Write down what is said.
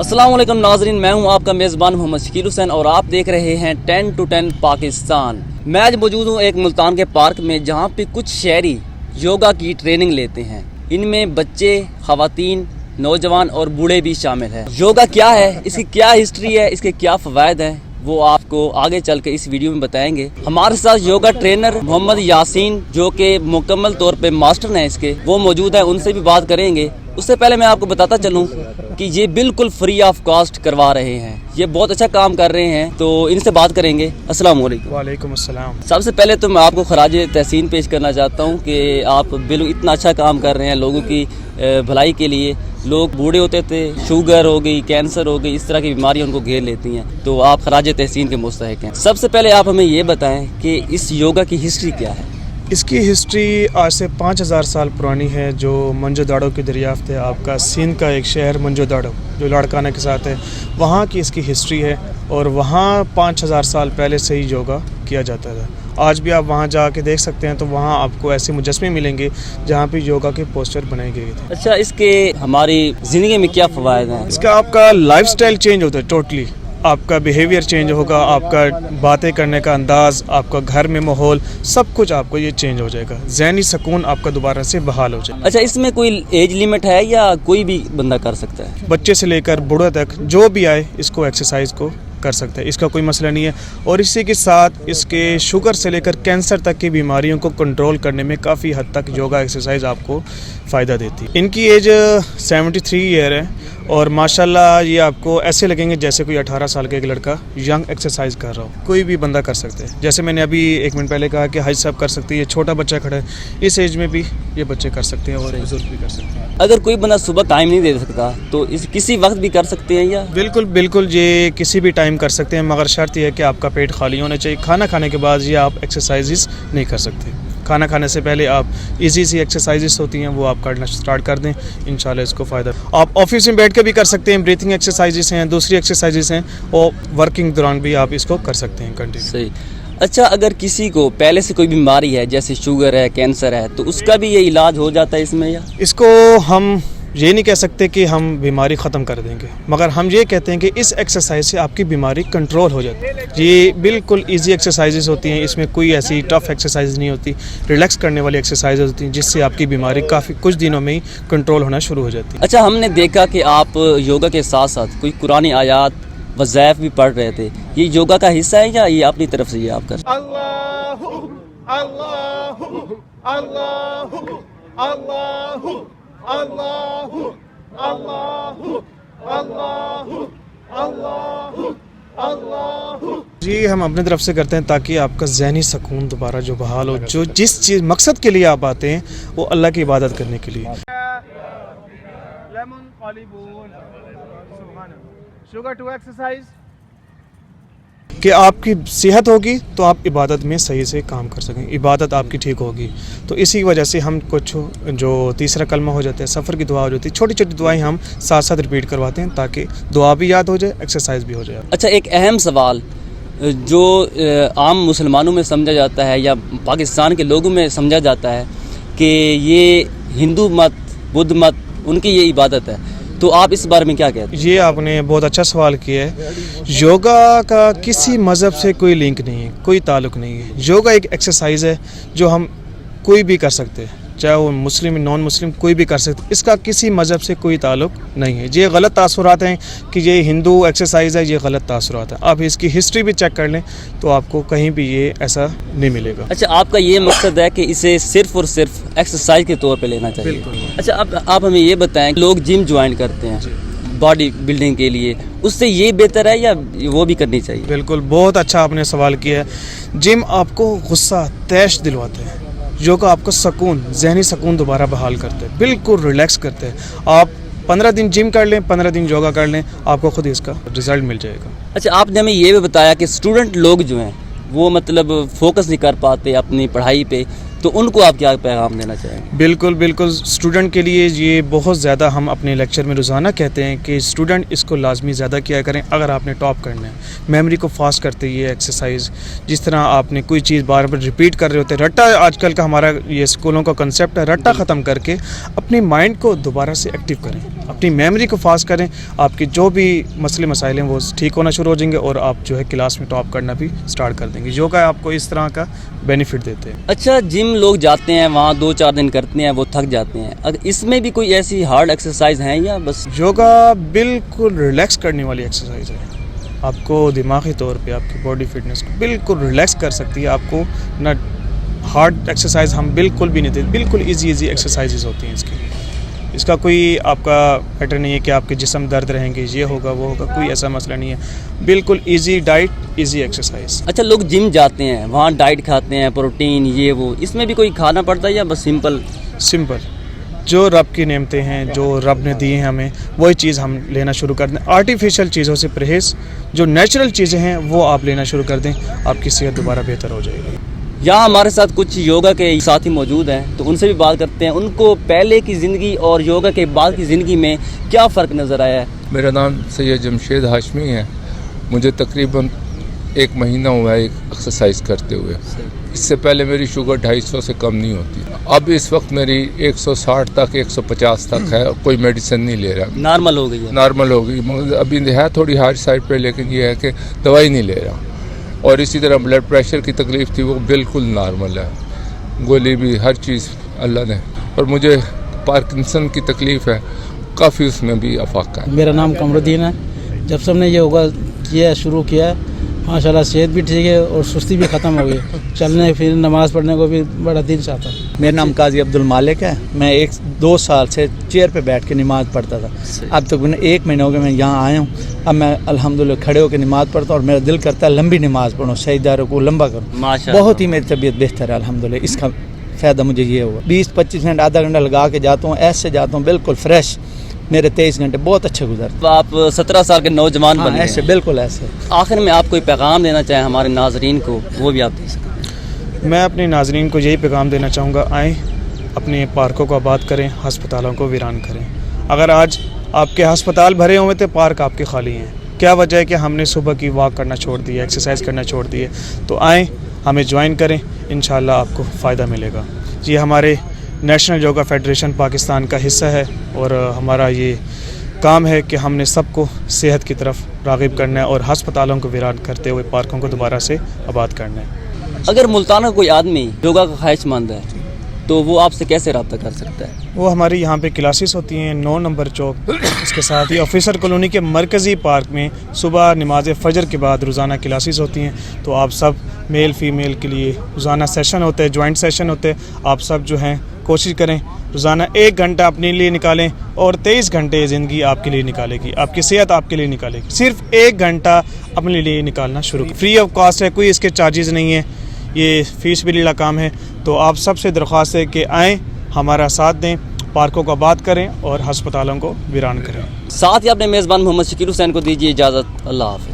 अस्सलाम वालेकुम नाज़रीन, मैं हूं आपका मेज़बान मोहम्मद शकील हुसैन और आप देख रहे हैं 10 to 10 पाकिस्तान। मैं आज मौजूद हूं एक मुल्तान के पार्क में, जहां पे कुछ शहरी योगा की ट्रेनिंग लेते हैं। इनमें बच्चे, ख़वातीन, नौजवान और बूढ़े भी शामिल हैं। योगा क्या है, इसकी क्या हिस्ट्री है, इसके क्या फ़वाइद हैं, वो आपको आगे चल के इस वीडियो में बताएंगे। हमारे साथ योगा ट्रेनर मोहम्मद यासीन, जो कि मुकम्मल तौर पे मास्टर हैं इसके, वो मौजूद हैं। उनसे भी बात करेंगे। उससे पहले मैं आपको बताता चलूं कि ये बिल्कुल फ्री ऑफ कॉस्ट करवा रहे हैं। ये बहुत अच्छा काम कर रहे हैं, तो इनसे बात करेंगे। अस्सलाम वालेकुम। वालेकुम अस्सलाम। सबसे पहले तो मैं आपको खराज तहसीन पेश करना चाहता हूँ कि आप बिल्कुल इतना अच्छा काम कर रहे हैं लोगों की भलाई के लिए। लोग बूढ़े होते थे, शुगर हो गई, कैंसर हो गई, इस तरह की बीमारियां उनको घेर लेती हैं, तो आप खराज तहसीन के मुस्तहिक हैं। सबसे पहले आप हमें ये बताएं कि इस योगा की हिस्ट्री क्या है। इसकी हिस्ट्री आज से 5000 साल पुरानी है। जो मंजोदाड़ो की दरियाफ्त है, आपका सिंध का एक शहर मंजोदाड़ो जो लाड़काना के साथ है, वहाँ की इसकी हिस्ट्री है। और वहाँ 5000 साल पहले से ही योगा किया जाता था। आज भी आप वहाँ जाके देख सकते हैं, तो वहाँ आपको ऐसे मुजस्मे मिलेंगे जहाँ पे योगा के पोस्टर बनाए गए थे। अच्छा, इसके हमारी ज़िंदगी में क्या फ़वाइद हैं? इसका आपका लाइफस्टाइल चेंज होता है टोटली। आपका बिहेवियर चेंज होगा, आपका बातें करने का अंदाज़, आपका घर में माहौल, सब कुछ आपको ये चेंज हो जाएगा। ज़हनी सुकून आपका दोबारा से बहाल हो जाएगा। अच्छा, इसमें कोई एज लिमिट है या कोई भी बंदा कर सकता है? बच्चे से लेकर बूढ़े तक जो भी आए इसको एक्सरसाइज को कर सकते हैं, इसका कोई मसला नहीं है। और इसी के साथ इसके शुगर से लेकर कैंसर तक की बीमारियों को कंट्रोल करने में काफ़ी हद तक योगा एक्सरसाइज आपको फ़ायदा देती है। इनकी एज 73 ईयर है और माशाल्लाह ये आपको ऐसे लगेंगे जैसे कोई 18 साल का एक लड़का यंग एक्सरसाइज कर रहा हो। कोई भी बंदा कर सकते हैं। जैसे मैंने अभी 1 मिनट पहले कहा कि हाई साहब कर सकते हैं, ये छोटा बच्चा खड़ा है, इस एज में भी ये बच्चे कर सकते हैं और बुजुर्ग भी कर सकते हैं। अगर कोई बंदा सुबह टाइम नहीं दे सकता तो इस किसी वक्त भी कर सकते हैं या? बिल्कुल बिल्कुल, ये किसी भी टाइम कर सकते हैं, मगर शर्त यह है कि आपका पेट खाली होना चाहिए। खाना खाने के बाद ये आप एक्सरसाइजेस नहीं कर सकते। खाना खाने से पहले आप इजी सी एक्सरसाइजेस होती हैं वो आप करना स्टार्ट कर दें, इंशाल्लाह इसको फ़ायदा। आप ऑफिस में बैठ के भी कर सकते हैं, ब्रीथिंग एक्सरसाइजेस हैं, दूसरी एक्सरसाइजेस हैं, और वर्किंग दौरान भी आप इसको कर सकते हैं कंटिन्यू। सही। अच्छा, अगर किसी को पहले से कोई बीमारी है, जैसे शुगर है, कैंसर है, तो उसका भी ये इलाज हो जाता है इसमें या? इसको हम ये नहीं कह सकते कि हम बीमारी ख़त्म कर देंगे, मगर हम ये कहते हैं कि इस एक्सरसाइज से आपकी बीमारी कंट्रोल हो जाती है। ये बिल्कुल इजी एक्सरसाइजेस होती हैं, इसमें कोई ऐसी टफ एक्सरसाइज नहीं होती, रिलैक्स करने वाली एक्सरसाइज होती हैं, जिससे आपकी बीमारी काफ़ी कुछ दिनों में ही कंट्रोल होना शुरू हो जाती है। अच्छा, हमने देखा कि आप योगा के साथ साथ कोई कुरानी आयात वज़ाइफ भी पढ़ रहे थे। ये योगा का हिस्सा है या ये अपनी तरफ से ये आप कर? अल्लाहु अल्लाहु अल्लाहु अल्लाहु अल्लाहु अल्लाहु अल्लाहु अल्लाहु अल्लाहु। जी, हम अपनी तरफ से करते हैं ताकि आपका ज़हनी सुकून दोबारा जो बहाल हो। जो जिस चीज़ मकसद के लिए आप आते हैं वो अल्लाह की इबादत करने के लिए। शुगर टू एक्सरसाइज कि आपकी सेहत होगी तो आप इबादत में सही से काम कर सकें, इबादत आपकी ठीक होगी। तो इसी वजह से हम कुछ जो तीसरा कलमा हो जाता है, सफ़र की दुआ हो जाती है, छोटी छोटी दुआएं हम साथ साथ रिपीट करवाते हैं ताकि दुआ भी याद हो जाए, एक्सरसाइज भी हो जाए। अच्छा, एक अहम सवाल जो आम मुसलमानों में समझा जाता है या पाकिस्तान के लोगों में समझा जाता है कि ये हिंदू मत, बुद्ध मत, उनकी ये इबादत है, तो आप इस बारे में क्या कहते हैं? ये आपने बहुत अच्छा सवाल किया है। योगा का किसी मज़हब से कोई लिंक नहीं है, कोई ताल्लुक़ नहीं है। योगा एक एक्सरसाइज है जो हम कोई भी कर सकते हैं, चाहे वो मुस्लिम नॉन मुस्लिम कोई भी कर सकते। इसका किसी मज़हब से कोई ताल्लुक़ नहीं है। ये गलत तासुरात हैं कि ये हिंदू एक्सरसाइज है, ये गलत तासुरात है। आप इसकी हिस्ट्री भी चेक कर लें तो आपको कहीं भी ये ऐसा नहीं मिलेगा। अच्छा, आपका ये मकसद है कि इसे सिर्फ़ और सिर्फ एक्सरसाइज के तौर पे लेना चाहिए? बिल्कुल। अच्छा, अब आप हमें ये बताएं, लोग जिम ज्वाइन करते हैं बॉडी बिल्डिंग के लिए, उससे ये बेहतर है या वो भी करनी चाहिए? बिल्कुल, बहुत अच्छा आपने सवाल किया है। जिम आपको गुस्सा तैश दिलवाते हैं, योगा आपको सुकून, ज़हनी सुकून दोबारा बहाल करते हैं, बिल्कुल रिलैक्स करते हैं। आप 15 दिन जिम कर लें, 15 दिन योगा कर लें, आपको खुद इसका रिज़ल्ट मिल जाएगा। अच्छा, आपने हमें ये भी बताया कि स्टूडेंट लोग जो हैं वो मतलब फोकस नहीं कर पाते अपनी पढ़ाई पे, तो उनको आप क्या पैगाम देना चाहेंगे? बिल्कुल बिल्कुल, स्टूडेंट के लिए ये बहुत ज़्यादा हम अपने लेक्चर में रोज़ाना कहते हैं कि स्टूडेंट इसको लाजमी ज़्यादा किया करें अगर आपने टॉप करना है। मेमोरी को फास्ट करते ये एक्सरसाइज, जिस तरह आपने कोई चीज़ बार बार रिपीट कर रहे होते, रट्टा आजकल का हमारा ये स्कूलों का कंसेप्ट है, रट्टा ख़त्म करके अपने माइंड को दोबारा से एक्टिव करें, अपनी मेमोरी को फास्ट करें, आपके जो भी मसले मसाइल हैं वो ठीक होना शुरू हो जाएंगे और आप जो है क्लास में टॉप करना भी स्टार्ट कर देंगे। योगा आपको इस तरह का बेनिफिट देते हैं। अच्छा, जिम लोग जाते हैं वहाँ 2-4 दिन करते हैं, वो थक जाते हैं, अगर इसमें भी कोई ऐसी हार्ड एक्सरसाइज हैं या बस? योगा बिल्कुल रिलैक्स करने वाली एक्सरसाइज है, आपको दिमागी तौर पे आपकी बॉडी फिटनेस को बिल्कुल रिलैक्स कर सकती है। आपको ना हार्ड एक्सरसाइज हम बिल्कुल भी नहीं देते, बिल्कुल इजी एक्सरसाइजेज होती हैं इसका कोई आपका पैटर्न नहीं है कि आपके जिस्म दर्द रहेंगे, ये होगा वो होगा, कोई ऐसा मसला नहीं है। बिल्कुल इजी डाइट, इजी एक्सरसाइज। अच्छा, लोग जिम जाते हैं वहाँ डाइट खाते हैं, प्रोटीन ये वो, इसमें भी कोई खाना पड़ता है या बस सिंपल जो रब की नेमतें हैं, जो रब ने दी हैं हमें, वही चीज़ हम लेना शुरू कर दें। आर्टिफिशियल चीज़ों से परहेज़, जो नेचुरल चीज़ें हैं वो आप लेना शुरू कर दें, आपकी सेहत दोबारा बेहतर हो जाएगी। यहाँ हमारे साथ कुछ योगा के साथी मौजूद हैं, तो उनसे भी बात करते हैं, उनको पहले की ज़िंदगी और योगा के बाद की ज़िंदगी में क्या फ़र्क नज़र आया है। मेरा नाम सैयद जमशेद हाशमी है। मुझे तकरीबन 1 महीना हुआ है एक्सरसाइज करते हुए। इससे पहले मेरी शुगर 250 से कम नहीं होती। अब इस वक्त मेरी 160 तक 150 तक है, कोई मेडिसिन नहीं ले रहा, नॉर्मल हो गई है। नॉर्मल हो गई, मगर अभी है थोड़ी हार्ड साइड पे, लेकिन ये है कि दवाई नहीं ले रहा। और इसी तरह ब्लड प्रेशर की तकलीफ़ थी, वो बिल्कुल नॉर्मल है, गोली भी, हर चीज़ अल्लाह ने। और मुझे पार्किंसन की तकलीफ़ है, काफ़ी उसमें भी अफाका है। मेरा नाम कमरुद्दीन है। जब से हमने ये योगा किया शुरू किया, माशाल्लाह सेहत भी ठीक है और सुस्ती भी ख़त्म हो गई। चलने फिर नमाज़ पढ़ने को भी बड़ा दिल चाहता है। मेरा नाम काजी अब्दुल मालिक है। मैं 1-2 साल से चेयर पे बैठ के नमाज़ पढ़ता था। अब तक मैंने 1 महीने हो गए मैं यहाँ आया हूँ। अब मैं अल्हम्दुलिल्लाह खड़े होकर नमाज़ पढ़ता हूँ और मेरा दिल करता है लंबी नमाज़ पढ़ूँ, सजदा को लंबा करूँ। बहुत ही मेरी तबीयत बेहतर है अल्हम्दुलिल्लाह। इसका फ़ायदा मुझे ये हुआ, 20-25 मिनट आधा घंटा लगा के जाता हूँ, ऐसे जाता हूँ बिल्कुल फ्रेश। मेरे 23 घंटे बहुत अच्छे गुजरते। आप 17 साल के नौजवान बने ऐसे हैं। बिल्कुल ऐसे। आखिर में आप कोई पैगाम देना चाहें हमारे नाजरीन को, वो भी आप दे सकते। मैं अपने नाजरीन को यही पैगाम देना चाहूँगा, आएँ अपने पार्कों को आबाद करें, हस्पतालों को वीरान करें। अगर आज आपके हस्पताल भरे हुए थे, पार्क आपके खाली हैं, क्या वजह है कि हमने सुबह की वॉक करना छोड़ दिया, एक्सरसाइज करना छोड़ दिए? तो आएँ, हमें ज्वाइन करें, इंशाल्लाह आपको फ़ायदा मिलेगा। ये हमारे नेशनल योगा फेडरेशन पाकिस्तान का हिस्सा है और हमारा ये काम है कि हमने सबको सेहत की तरफ राग़िब करना है और हस्पतालों को वीरान करते हुए पार्कों को दोबारा से आबाद करना है। अगर मुल्तान का कोई आदमी योगा का ख्वाहिशमंद है तो वो आपसे कैसे रब्ता कर सकता है? वो हमारी यहाँ पे क्लासेस होती हैं 9 नंबर चौक, इसके साथ ही ऑफिसर कॉलोनी के मरकज़ी पार्क में सुबह नमाज फ़जर के बाद रोज़ाना क्लासेस होती हैं। तो आप सब मेल फ़ीमेल के लिए रोज़ाना सेशन होते हैं, जॉइंट सेशन होते हैं। आप सब जो हैं कोशिश करें रोज़ाना 1 घंटा अपने लिए निकालें और 23 घंटे ज़िंदगी आपके लिए निकालेगी, आपकी सेहत आपके लिए निकालेगी। सिर्फ 1 घंटा अपने लिए निकालना शुरू करें, फ्री ऑफ कॉस्ट है, कोई इसके चार्जेस नहीं है, ये फ़ीस बिल्ला काम है। तो आप सबसे दरख्वास्त है कि आएँ, हमारा साथ दें, पार्कों को आबाद करें और हस्पतालों को वीरान करें। साथ ही अपने मेज़बान मोहम्मद शकील हुसैन को दीजिए इजाज़त। अल्लाह हाफ़िज़।